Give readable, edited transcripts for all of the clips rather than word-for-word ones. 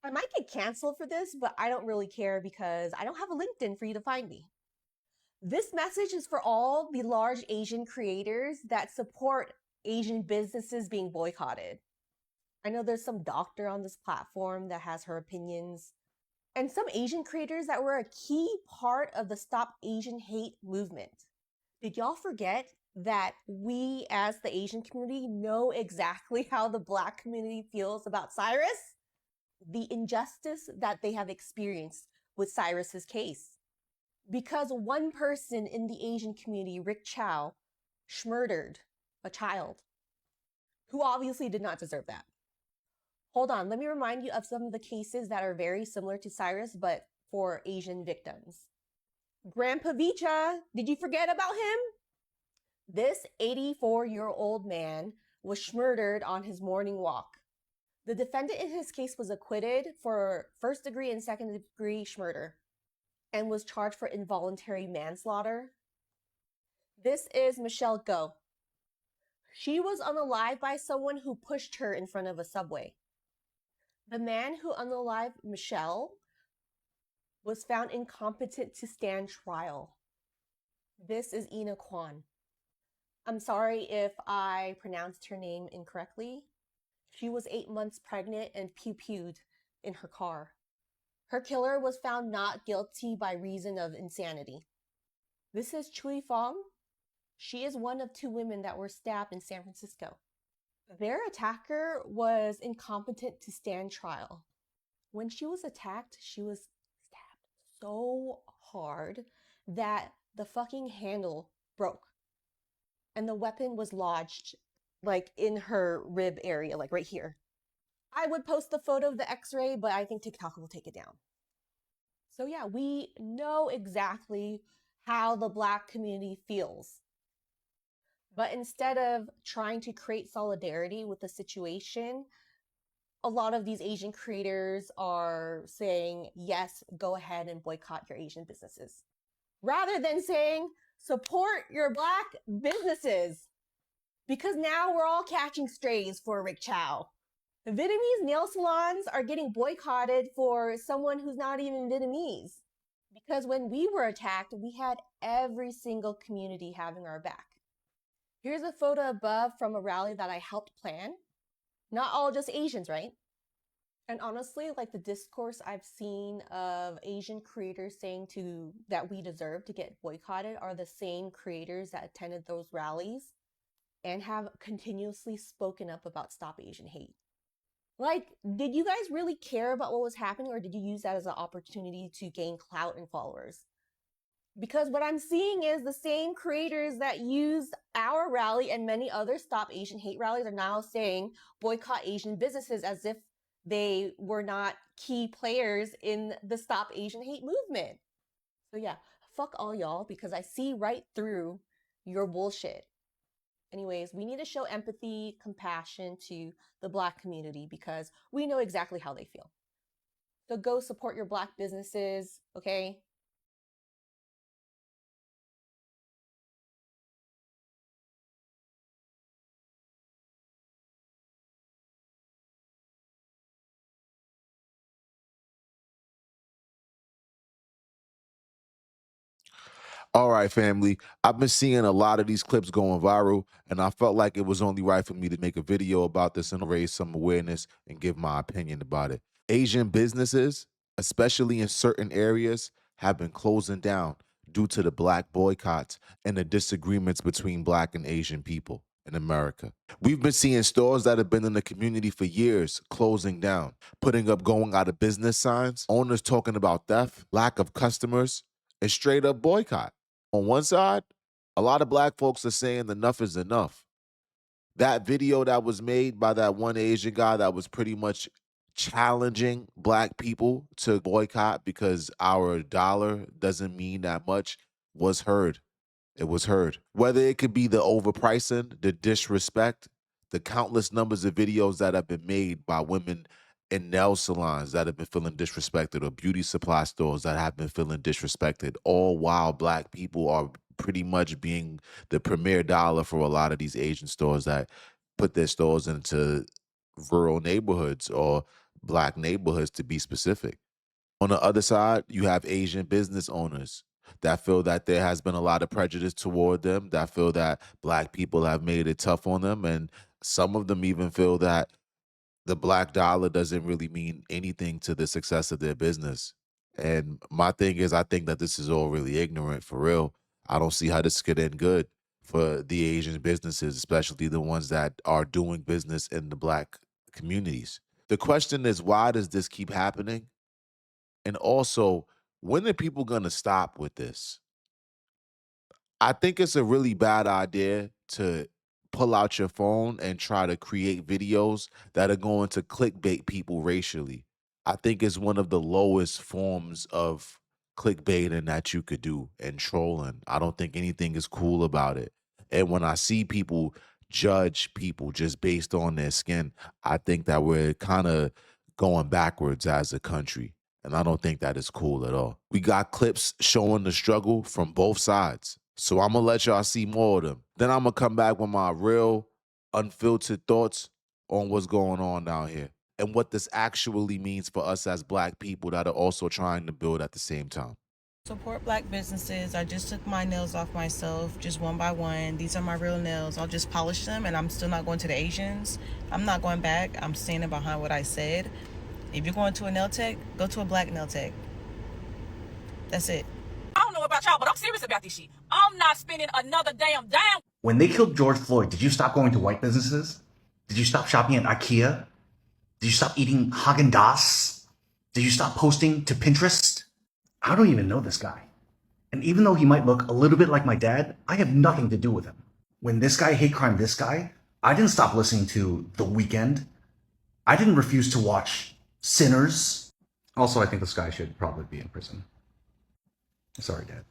I might get canceled for this, but I don't really care because I don't have a LinkedIn for you to find me. This message is for all the large Asian creators that support Asian businesses being boycotted. I know there's some doctor on this platform that has her opinions, and some Asian creators that were a key part of the Stop Asian Hate movement. Did y'all forget that we, as the Asian community, know exactly how the Black community feels about Cyrus? The injustice that they have experienced with Cyrus's case. Because one person in the Asian community, Rick Chow, murdered a child who obviously did not deserve that. Hold on, let me remind you of some of the cases that are very similar to Cyrus, but for Asian victims. Grandpa Vicha, did you forget about him? This 84-year-old man was murdered on his morning walk. The defendant in his case was acquitted for first degree and second degree murder and was charged for involuntary manslaughter. This is Michelle Go. She was unalived by someone who pushed her in front of a subway. The man who unalived Michelle was found incompetent to stand trial. This is Ina Kwan. I'm sorry if I pronounced her name incorrectly. She was 8 months pregnant and pew-pewed in her car. Her killer was found not guilty by reason of insanity. This is Chui Fong. She is one of 2 women that were stabbed in San Francisco. Their attacker was incompetent to stand trial. When she was attacked, she was stabbed so hard that the fucking handle broke. And the weapon was lodged like in her rib area, like right here. I would post the photo of the x-ray, but I think TikTok will take it down. So yeah, we know exactly how the Black community feels. But instead of trying to create solidarity with the situation, a lot of these Asian creators are saying, yes, go ahead and boycott your Asian businesses. Rather than saying, support your Black businesses. Because now we're all catching strays for Rick Chow. The Vietnamese nail salons are getting boycotted for someone who's not even Vietnamese. Because when we were attacked, we had every single community having our back. Here's a photo above from a rally that I helped plan. Not all just Asians, right? And honestly, like the discourse I've seen of Asian creators saying that we deserve to get boycotted are the same creators that attended those rallies and have continuously spoken up about Stop Asian Hate. Like, did you guys really care about what was happening, or did you use that as an opportunity to gain clout and followers? Because what I'm seeing is the same creators that used our rally and many other Stop Asian Hate rallies are now saying boycott Asian businesses as if they were not key players in the Stop Asian Hate movement. So yeah, fuck all y'all, because I see right through your bullshit. Anyways, we need to show empathy, compassion to the Black community because we know exactly how they feel. So go support your Black businesses, okay? All right, family. I've been seeing a lot of these clips going viral, and I felt like it was only right for me to make a video about this and raise some awareness and give my opinion about it. Asian businesses, especially in certain areas, have been closing down due to the Black boycotts and the disagreements between Black and Asian people in America. We've been seeing stores that have been in the community for years closing down, putting up going out of business signs, owners talking about theft, lack of customers, and straight up boycott. On one side, a lot of Black folks are saying enough is enough. That video that was made by that one Asian guy that was pretty much challenging Black people to boycott because our dollar doesn't mean that much was heard. It was heard. Whether it could be the overpricing, the disrespect, the countless numbers of videos that have been made by women in nail salons that have been feeling disrespected, or beauty supply stores that have been feeling disrespected, all while Black people are pretty much being the premier dollar for a lot of these Asian stores that put their stores into rural neighborhoods or black neighborhoods, to be specific. On the other side, you have Asian business owners that feel that there has been a lot of prejudice toward them, that feel that black people have made it tough on them. And some of them even feel that the black dollar doesn't really mean anything to the success of their business. And my thing is, I think that this is all really ignorant for real. I don't see how this could end good for the Asian businesses, especially the ones that are doing business in the black communities. The question is, why does this keep happening? And also, when are people going to stop with this? I think it's a really bad idea to pull out your phone and try to create videos that are going to clickbait people racially. I think it's one of the lowest forms of clickbaiting that you could do and trolling. I don't think anything is cool about it. And when I see people judge people just based on their skin, I think that we're kind of going backwards as a country. And I don't think that is cool at all. We got clips showing the struggle from both sides. So I'm going to let y'all see more of them. Then I'm going to come back with my real, unfiltered thoughts on what's going on down here and what this actually means for us as black people that are also trying to build at the same time. Support black businesses. I just took my nails off myself, just one by one. These are my real nails. I'll just polish them, and I'm still not going to the Asians. I'm not going back. I'm standing behind what I said. If you're going to a nail tech, go to a black nail tech. That's it. I don't know about y'all, but I'm serious about this shit. I'm not spending another damn dime. When they killed George Floyd, did you stop going to white businesses? Did you stop shopping at IKEA? Did you stop eating Haagen-Dazs? Did you stop posting to Pinterest? I don't even know this guy. And even though he might look a little bit like my dad, I have nothing to do with him. When this guy hate crime this guy, I didn't stop listening to The Weeknd. I didn't refuse to watch Sinners. Also, I think this guy should probably be in prison. Sorry, Dad.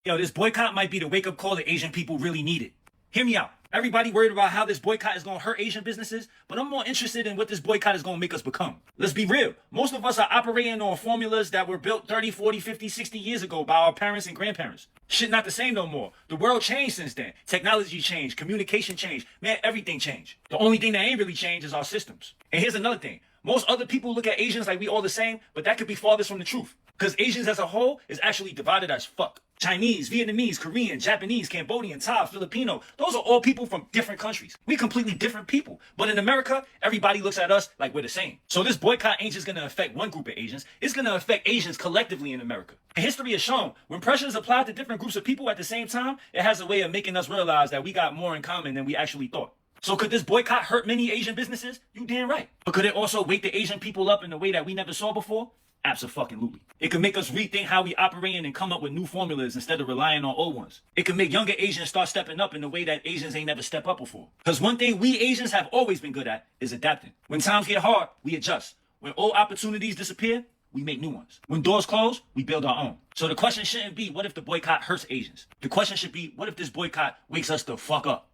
Yo, this boycott might be the wake-up call that Asian people really needed. Hear me out. Everybody worried about how this boycott is going to hurt Asian businesses, but I'm more interested in what this boycott is going to make us become. Let's be real. Most of us are operating on formulas that were built 30, 40, 50, 60 years ago by our parents and grandparents. Shit not the same no more. The world changed since then. Technology changed. Communication changed. Man, everything changed. The only thing that ain't really changed is our systems. And here's another thing. Most other people look at Asians like we all the same, but that could be farthest from the truth. Because Asians as a whole is actually divided as fuck. Chinese, Vietnamese, Korean, Japanese, Cambodian, Thai, Filipino, those are all people from different countries. We completely different people. But in America, everybody looks at us like we're the same. So this boycott ain't just gonna affect one group of Asians, it's gonna affect Asians collectively in America. And history has shown, when pressure is applied to different groups of people at the same time, it has a way of making us realize that we got more in common than we actually thought. So could this boycott hurt many Asian businesses? You damn right. But could it also wake the Asian people up in a way that we never saw before? Abso-fucking-lutely. It could make us rethink how we operate and come up with new formulas instead of relying on old ones. It could make younger Asians start stepping up in a way that Asians ain't never stepped up before. Because one thing we Asians have always been good at is adapting. When times get hard, we adjust. When old opportunities disappear, we make new ones. When doors close, we build our own. So the question shouldn't be, what if the boycott hurts Asians? The question should be, what if this boycott wakes us the fuck up?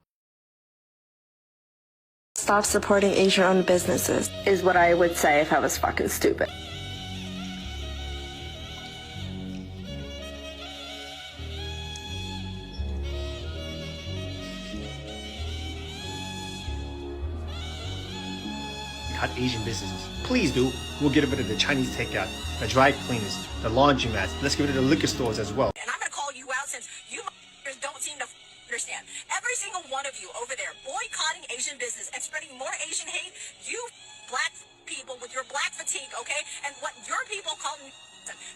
Stop supporting Asian-owned businesses is what I would say if I was fucking stupid. Cut Asian businesses. Please do. We'll get rid of the Chinese takeout, the dry cleaners, the laundromats. Let's get rid of the liquor stores as well. And I'm gonna call you out since you don't seem to understand. Every single one of you over there boycotting Asian business and spreading more Asian hate, you black people with your black fatigue, okay? And what your people call,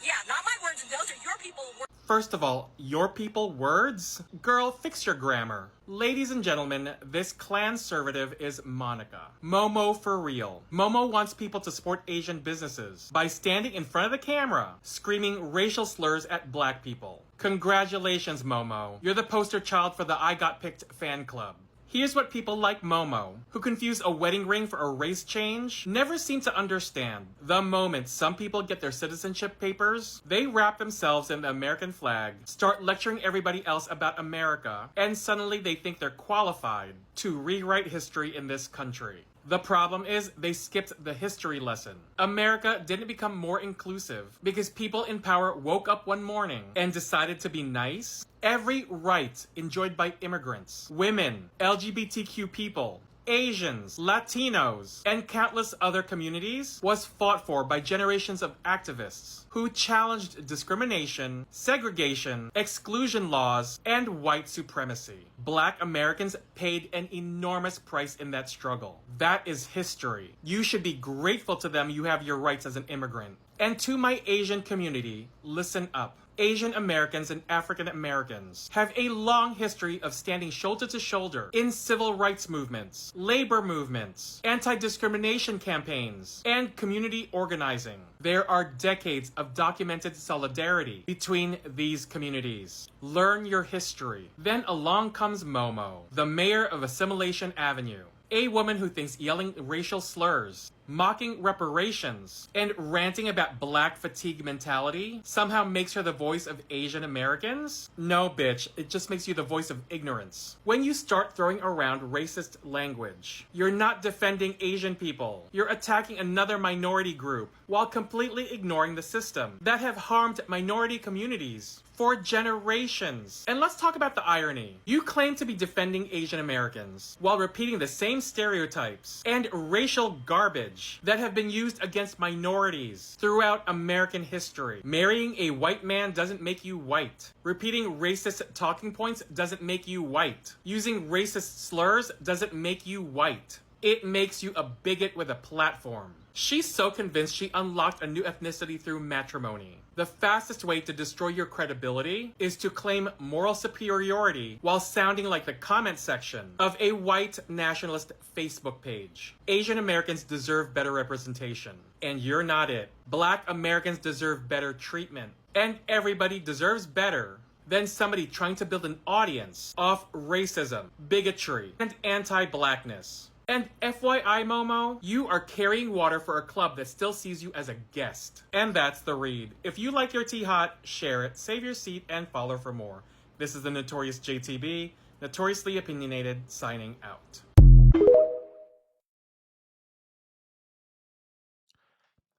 yeah, not my words, those are your people words. First of all, your people words? Girl, fix your grammar. Ladies and gentlemen, this clan-servative is Monica. Momo for real. Momo wants people to support Asian businesses by standing in front of the camera, screaming racial slurs at black people. Congratulations, Momo. You're the poster child for the I Got Picked fan club. Here's what people like Momo, who confuse a wedding ring for a race change, never seem to understand. The moment some people get their citizenship papers, they wrap themselves in the American flag, start lecturing everybody else about America, and suddenly they think they're qualified to rewrite history in this country. The problem is they skipped the history lesson. America didn't become more inclusive because people in power woke up one morning and decided to be nice. Every right enjoyed by immigrants, women, LGBTQ people, Asians, Latinos, and countless other communities was fought for by generations of activists who challenged discrimination, segregation, exclusion laws, and white supremacy. Black Americans paid an enormous price in that struggle. That is history. You should be grateful to them you have your rights as an immigrant. And to my Asian community, listen up. Asian Americans and African Americans have a long history of standing shoulder to shoulder in civil rights movements, labor movements, anti-discrimination campaigns, and community organizing. There are decades of documented solidarity between these communities. Learn your history. Then along comes Momo, the mayor of Assimilation Avenue. A woman who thinks yelling racial slurs, mocking reparations, and ranting about black fatigue mentality somehow makes her the voice of Asian Americans? No, bitch. It just makes you the voice of ignorance. When you start throwing around racist language, you're not defending Asian people. You're attacking another minority group while completely ignoring the system that have harmed minority communities for generations. And let's talk about the irony. You claim to be defending Asian Americans while repeating the same stereotypes and racial garbage that have been used against minorities throughout American history. Marrying a white man doesn't make you white. Repeating racist talking points doesn't make you white. Using racist slurs doesn't make you white. It makes you a bigot with a platform. She's so convinced she unlocked a new ethnicity through matrimony. The fastest way to destroy your credibility is to claim moral superiority while sounding like the comment section of a white nationalist Facebook page. Asian Americans deserve better representation, and you're not it. Black Americans deserve better treatment, and everybody deserves better than somebody trying to build an audience off racism, bigotry, and anti-blackness. And FYI, Momo, you are carrying water for a club that still sees you as a guest. And that's the read. If you like your tea hot, share it, save your seat, and follow for more. This is the Notorious JTB, notoriously opinionated, signing out.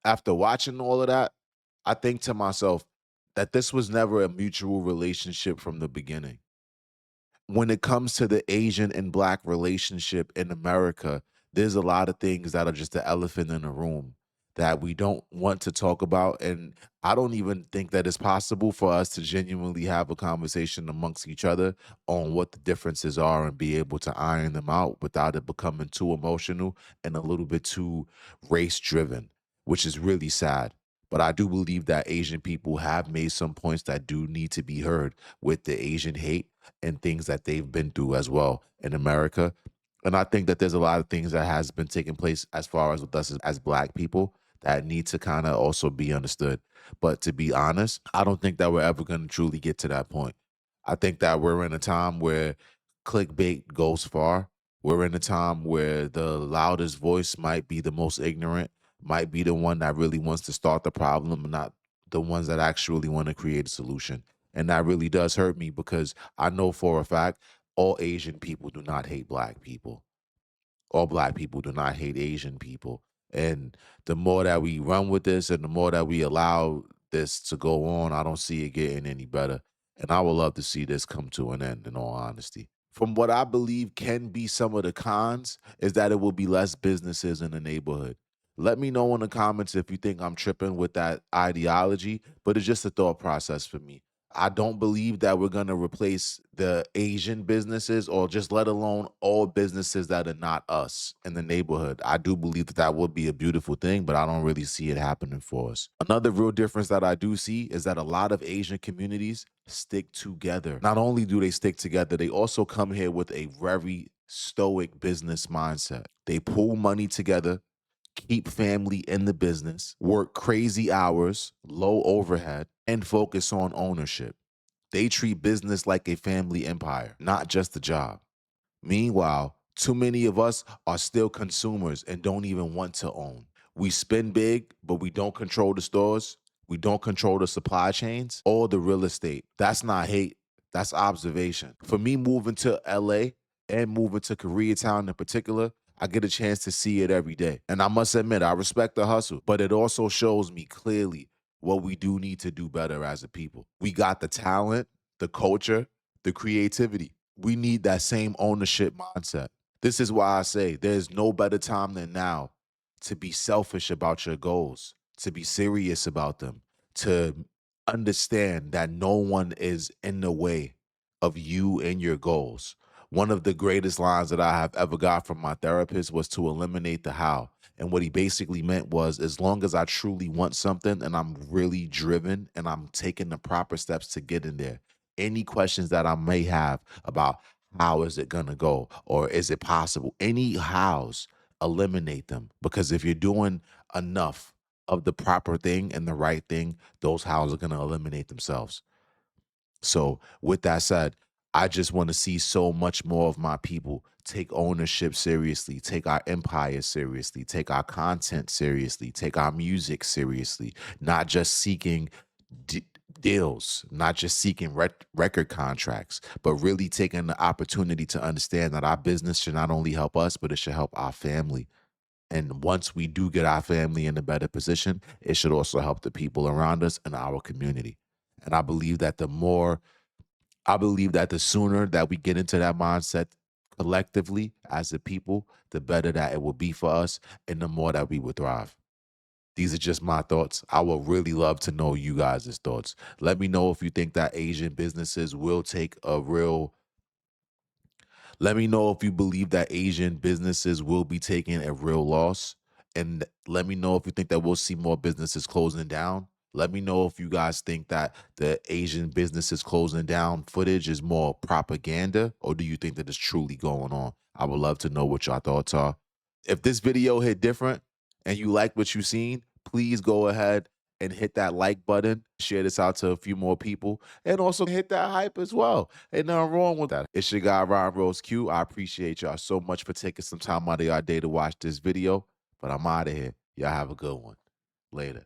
After watching all of that, I think to myself that this was never a mutual relationship from the beginning. When it comes to the Asian and Black relationship in America, there's a lot of things that are just the elephant in the room that we don't want to talk about. And I don't even think that it's possible for us to genuinely have a conversation amongst each other on what the differences are and be able to iron them out without it becoming too emotional and a little bit too race driven, which is really sad. But I do believe that Asian people have made some points that do need to be heard with the Asian hate and things that they've been through as well in America. And I think that there's a lot of things that has been taking place as far as with us as Black people that need to kind of also be understood. But to be honest, I don't think that we're ever going to truly get to that point. I think that we're in a time where clickbait goes far. We're in a time where the loudest voice might be the most ignorant, might be the one that really wants to start the problem, and not the ones that actually want to create a solution. And that really does hurt me because I know for a fact all Asian people do not hate Black people. All Black people do not hate Asian people. And the more that we run with this and the more that we allow this to go on, I don't see it getting any better. And I would love to see this come to an end, in all honesty. From what I believe can be some of the cons, is that it will be less businesses in the neighborhood. Let me know in the comments if you think I'm tripping with that ideology, but it's just a thought process for me. I don't believe that we're going to replace the Asian businesses or just let alone all businesses that are not us in the neighborhood. I do believe that that would be a beautiful thing, but I don't really see it happening for us. Another real difference that I do see is that a lot of Asian communities stick together. Not only do they stick together, they also come here with a very stoic business mindset. They pool money together, keep family in the business, work crazy hours, low overhead, and focus on ownership. They treat business like a family empire, not just a job. Meanwhile, too many of us are still consumers and don't even want to own. We spend big, but we don't control the stores. We don't control the supply chains or the real estate. That's not hate. That's observation. For me, moving to LA and moving to Koreatown in particular, I get a chance to see it every day. And I must admit, I respect the hustle, but it also shows me clearly what we do need to do better as a people. We got the talent, the culture, the creativity. We need that same ownership mindset. This is why I say there's no better time than now to be selfish about your goals, to be serious about them, to understand that no one is in the way of you and your goals. One of the greatest lines that I have ever got from my therapist was to eliminate the how. And what he basically meant was, as long as I truly want something and I'm really driven and I'm taking the proper steps to get in there, any questions that I may have about how is it going to go or is it possible, any hows, eliminate them. Because if you're doing enough of the proper thing and the right thing, those hows are going to eliminate themselves. So, with that said, I just want to see so much more of my people take ownership seriously, take our empire seriously, take our content seriously, take our music seriously, not just seeking deals, not just seeking record contracts, but really taking the opportunity to understand that our business should not only help us, but it should help our family. And once we do get our family in a better position, it should also help the people around us and our community. And I believe that the sooner that we get into that mindset collectively as a people, the better that it will be for us and the more that we will thrive. These are just my thoughts. I would really love to know you guys' thoughts. Let me know if you think that Asian businesses will take a real let me know if you believe that Asian businesses will be taking a real loss. And let me know if you think that we'll see more businesses closing down. Let me know if you guys think that the Asian businesses closing down footage is more propaganda, or do you think that it's truly going on? I would love to know what your thoughts are. If this video hit different and you like what you've seen, please go ahead and hit that like button, share this out to a few more people, and also hit that hype as well. Ain't nothing wrong with that. It's your guy, rottenroseQ. I appreciate y'all so much for taking some time out of your day to watch this video, but I'm out of here. Y'all have a good one. Later.